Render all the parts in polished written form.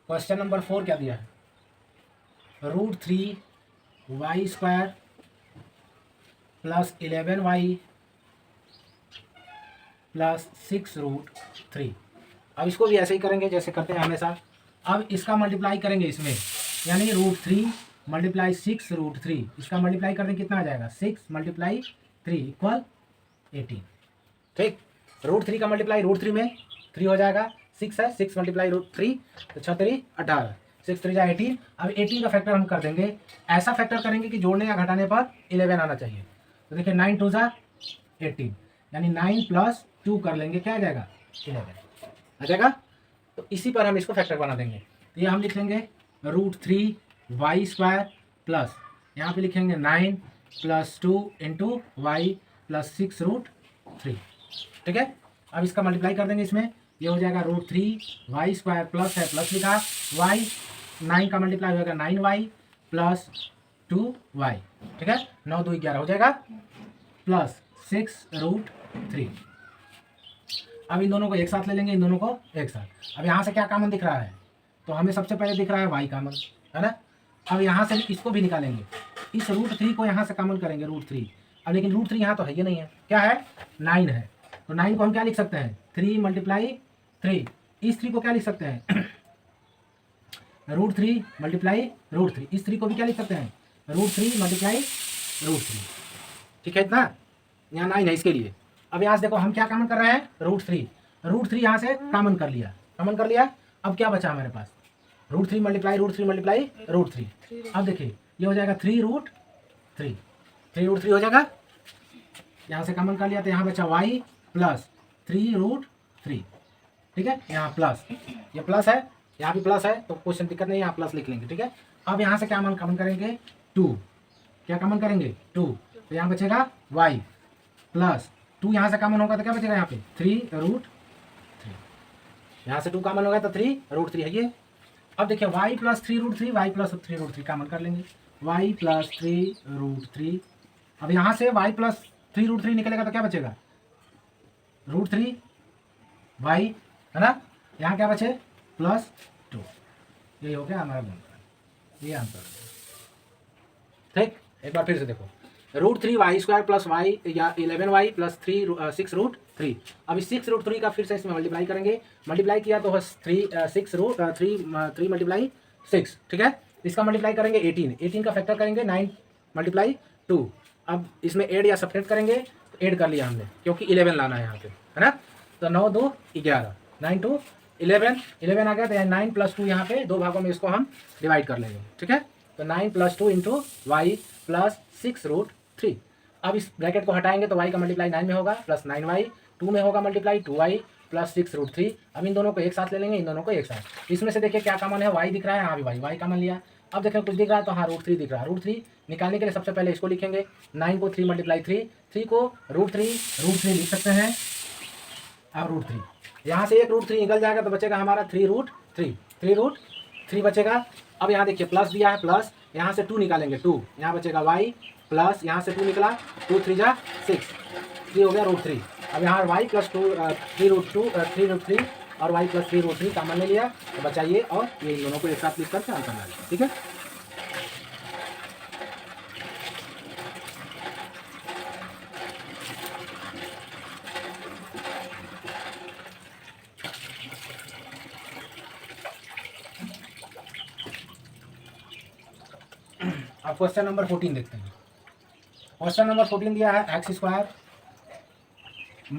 Question number 4 क्या दिया है, √3 y² प्लस 11y प्लस 6√3। अब इसको भी ऐसे ही करेंगे जैसे करते हैं हमेशा। अब इसका मल्टीप्लाई करेंगे इसमें, यानी √3 मल्टीप्लाई 6√3, इसका मल्टीप्लाई करने कितना आ जाएगा, 6 मल्टीप्लाई 3 इक्वल 18। ठीक, √3 का मल्टीप्लाई √3 में 3 हो जाएगा, 6 है, 6 मल्टीप्लाई √3 तो 6 3 18, 6 3 18। अब 18 का फैक्टर हम कर देंगे, ऐसा फैक्टर करेंगे कि जोड़ने या घटाने पर 11 आना चाहिए। तो देखिए 9 2 18, यानी 9 + 2 कर लेंगे, क्या आ जाएगा 11 आ जाएगा। तो इसी पर हम इसको फैक्टर बना देंगे। तो ये हम लिख लेंगे √3y² प्लस यहाँ पे लिखेंगे 9 + 2 × y प्लस 6√3। ठीक है, अब इसका मल्टीप्लाई कर देंगे इसमें, ये हो जाएगा √3y² प्लस है, प्लस लिखा y, 9 का मल्टीप्लाई हो जाएगा 9y प्लस 2y। ठीक है, 9 2 11 हो जाएगा प्लस 6√3। अब इन दोनों को एक साथ ले लेंगे, इन दोनों को एक साथ। अब यहाँ से क्या कॉमन दिख रहा है, तो हमें सबसे पहले दिख रहा है y कॉमन, है ना। अब यहाँ से इसको भी निकालेंगे, इस √3 को यहाँ से कॉमन करेंगे √3। अब लेकिन √3 यहाँ तो है, ये नहीं है, क्या है 9 है, तो 9 को हम क्या लिख सकते हैं 3 × 3। इस 3 को क्या लिख सकते हैं √3 × √3। इस 3 को भी क्या लिख सकते हैं √3 × √3। ठीक है, इतना यहाँ 9 है इसके लिए। अब यहाँ से देखो हम क्या कॉमन कर रहे हैं √3 यहाँ से कॉमन कर लिया। अब क्या बचा हमारे पास √3 × √3। अब देखिए ये हो जाएगा 3√3 हो जाएगा, यहाँ से कॉमन कर लिया तो यहाँ बचा y प्लस 3√3। ठीक है, यहाँ प्लस, ये प्लस है, यहाँ भी प्लस है, तो क्वेश्चन दिक्कत नहीं, यहाँ प्लस लिख लेंगे। ठीक है, अब यहाँ से क्या कॉमन करेंगे 2, क्या कॉमन करेंगे 2, तो यहाँ बचेगा y प्लस 2, यहाँ से कॉमन होगा तो क्या बचेगा यहाँ पे 3√3। यहाँ से 2 कॉमन होगा तो 3√3 है ये। अब देखिए y plus 3√3, y plus 3√3 common कर लेंगे, y प्लस 3√3। अब यहाँ से y प्लस 3√3 निकलेगा तो क्या बचेगा √3 y, है ना। यहाँ क्या बचे प्लस 2, यही हो गया हमारा ये आंसर। ठीक, एक बार फिर से देखो √3y² प्लस y या 11y प्लस 6√3। अब इस 6√3 का फिर से इसमें मल्टीप्लाई करेंगे, मल्टीप्लाई किया तो 3 मल्टीप्लाई 6। ठीक है, इसका मल्टीप्लाई करेंगे 18 का फैक्टर करेंगे 9 मल्टीप्लाई 2। अब इसमें ऐड या सब्ट्रैक्ट करेंगे, तो ऐड कर लिया हमने क्योंकि 11 लाना है यहाँ पे, है ना। तो 9 2 11, 9 2 11 आ गया, तो 9 + 2 यहाँ पे 2 भागों में इसको हम डिवाइड कर लेंगे। ठीक है, तो 9 + 2 × y प्लस 6√3। अब इस ब्रैकेट को हटाएंगे तो y का मल्टीप्लाई 9 में होगा प्लस 9y, 2 में होगा मल्टीप्लाई 2y प्लस 6√3। अब इन दोनों को एक साथ ले लेंगे, इन दोनों को एक साथ। इसमें से देखिए क्या कॉमन है, y दिख रहा है, यहाँ भी y कॉमन लिया। अब देखिए कुछ दिख रहा है तो हाँ √3 दिख रहा है। √3 निकालने के लिए सबसे पहले इसको लिखेंगे, 9 को 3 × 3 को √3 लिख सकते हैं। अब √3 यहाँ से एक √3 निकल जाएगा तो बचेगा हमारा 3√3 बचेगा। अब यहाँ देखिए प्लस दिया है, प्लस यहाँ से 2 निकालेंगे, 2 यहाँ बचेगा y प्लस यहाँ से 2 निकला, 2 3 जा 6, 3 हो गया √3। अब यहाँ y प्लस 2 3√3 और y प्लस 3√3 कॉमन ले लिया तो बचा ये, और ये इन दोनों को एक साथ लिख करके आंसर ला लिया। ठीक है, अब क्वेश्चन नंबर 14 देखते हैं। क्वेश्चन नंबर 14 दिया है x² - a -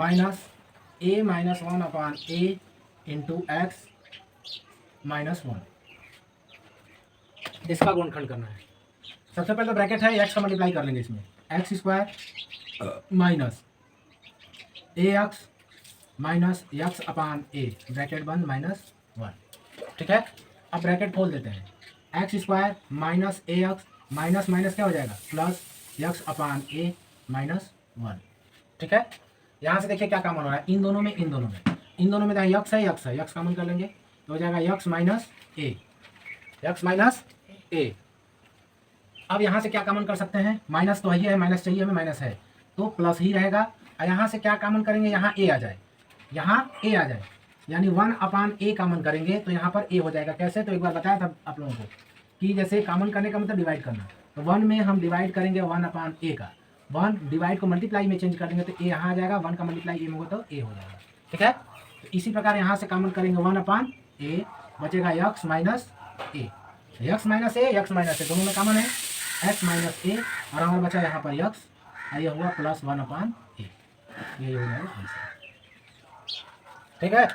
1/a × x - 1। इसका गुणनखंड करना है। सबसे पहले ब्रैकेट है, x का मल्टीप्लाई कर लेंगे इसमें, x² minus ax minus x/a bracket बंद -1। ठीक है, अब ब्रैकेट खोल देते हैं, x² minus ax minus minus क्या हो जाएगा प्लस x/a -1। ठीक है, यहाँ से देखिए क्या कॉमन हो रहा है, इन दोनों में तो x है, x कॉमन कर लेंगे तो हो जाएगा x माइनस a। अब यहाँ से क्या कॉमन कर सकते हैं, माइनस तो है, माइनस चाहिए हमें, माइनस है तो प्लस ही रहेगा। और यहाँ से क्या कॉमन करेंगे, यहाँ a आ जाए, यानी 1/a कॉमन करेंगे तो यहाँ पर a हो जाएगा। कैसे? तो एक बार बताया था आप लोगों को कि जैसे कॉमन करने का मतलब डिवाइड करना, तो 1 में हम डिवाइड करेंगे 1/a का, 1 डिवाइड को मल्टीप्लाई में चेंज कर देंगे तो a यहाँ आ जाएगा, 1 का मल्टीप्लाई a में होगा तो a हो जाएगा। ठीक है, तो इसी प्रकार यहाँ से कॉमन करेंगे 1/a, बचेगा x minus a, x minus a दोनों में कॉमन है, x माइनस a, और हमारा बचा यहाँ पर x, ये हुआ प्लस 1/a, ये हो जाएगा आंसर। ठीक है,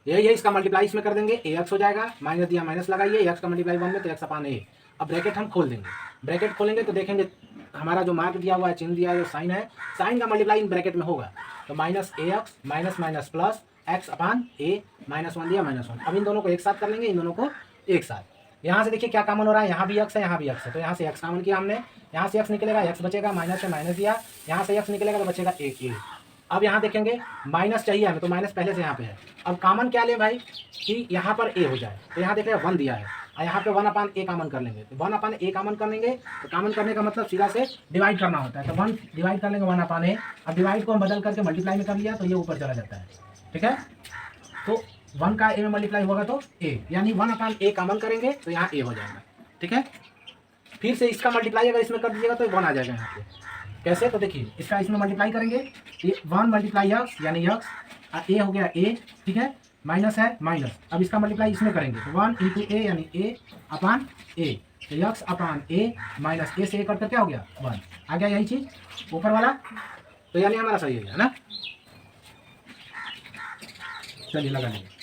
ये इसका मल्टीप्लाई इसमें कर देंगे, ax हो जाएगा, माइनस दिया माइनस लगाइए, x का मल्टीप्लाई 1 में तो x/a। अब ब्रैकेट हम खोल देंगे, ब्रैकेट खोलेंगे तो देखेंगे हमारा जो मार्क दिया हुआ है, चिन्ह दिया है, जो साइन है, साइन का मल्टीप्लाई इन ब्रैकेट में होगा, तो minus ax minus minus plus x/a, -1 दिया -1। अब इन दोनों को एक साथ कर लेंगे, इन दोनों को एक साथ। यहाँ से देखिए क्या कॉमन हो रहा है, यहाँ भी x है, यहाँ भी x है, तो यहाँ से x कॉमन किया हमने, यहाँ से x निकलेगा, x बचेगा, माइनस से माइनस दिया, यहाँ से x निकलेगा तो बचेगा a। अब यहाँ देखेंगे माइनस चाहिए हमें, तो माइनस पहले से यहाँ पे है। अब कॉमन क्या ले भाई कि यहाँ पर a हो जाए, तो यहाँ देख रहे हैं 1 दिया है, और यहाँ पे 1/a कॉमन कर लेंगे, तो 1/a कॉमन कर लेंगे, तो कॉमन करने का मतलब सीधा से डिवाइड करना होता है, तो 1 डिवाइड कर लेंगे 1/a। अब डिवाइड को हम बदल करके मल्टीप्लाई में कर लिया तो ये ऊपर चला जाता है। ठीक है, तो 1 का a में मल्टीप्लाई होगा तो a, यानी 1/a कॉमन करेंगे तो यहाँ a हो जाएगा। ठीक है, फिर से इसका मल्टीप्लाई अगर इसमें कर दीजिएगा तो 1 आ जाएगा यहाँ पे। कैसे? तो देखिए इसका इसमें मल्टीप्लाई करेंगे, ये 1 मल्टीप्लाई x यानी x, और a हो गया a। ठीक है, माइनस है माइनस, अब इसका मल्टीप्लाई इसमें करेंगे तो 1 इंटू a यानी a/a, तो x/a माइनस a से a कट कर क्या हो गया 1 आ गया, यही चीज ऊपर वाला, तो यानी हमारा सही हो गया ना। चलिए लगा लेंगे।